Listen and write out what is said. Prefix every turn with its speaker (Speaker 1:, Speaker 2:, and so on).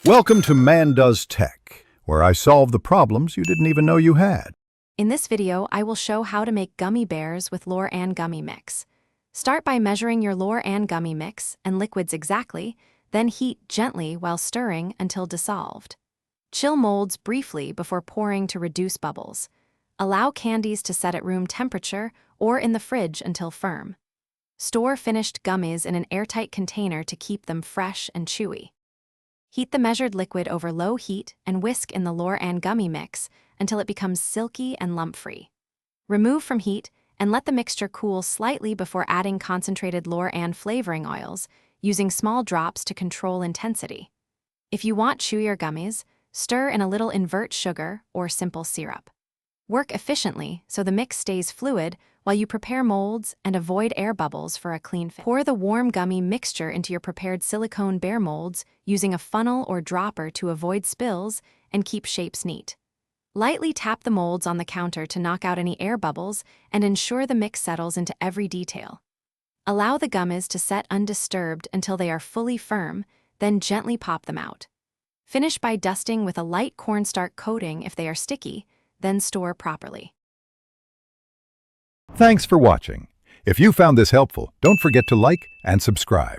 Speaker 1: Welcome to Man Does Tech, where I solve the problems you didn't even know you had.
Speaker 2: In this video, I will show how to make gummy bears with Lorann Gummy mix. Start by measuring your Lorann Gummy mix and liquids exactly, then heat gently while stirring until dissolved. Chill molds briefly before pouring to reduce bubbles. Allow candies to set at room temperature or in the fridge until firm. Store finished gummies in an airtight container to keep them fresh and chewy. Heat the measured liquid over low heat and whisk in the Lorann Gummy mix until it becomes silky and lump-free. Remove from heat and let the mixture cool slightly before adding concentrated Lorann flavoring oils, using small drops to control intensity. If you want chewier gummies, stir in a little invert sugar or simple syrup. Work efficiently so the mix stays fluid while you prepare molds and avoid air bubbles for a clean fit. Pour the warm gummy mixture into your prepared silicone bear molds using a funnel or dropper to avoid spills and keep shapes neat. Lightly tap the molds on the counter to knock out any air bubbles and ensure the mix settles into every detail. Allow the gummies to set undisturbed until they are fully firm, then gently pop them out. Finish by dusting with a light cornstarch coating if they are sticky, then store properly.
Speaker 1: Thanks for watching. If you found this helpful, don't forget to like and subscribe.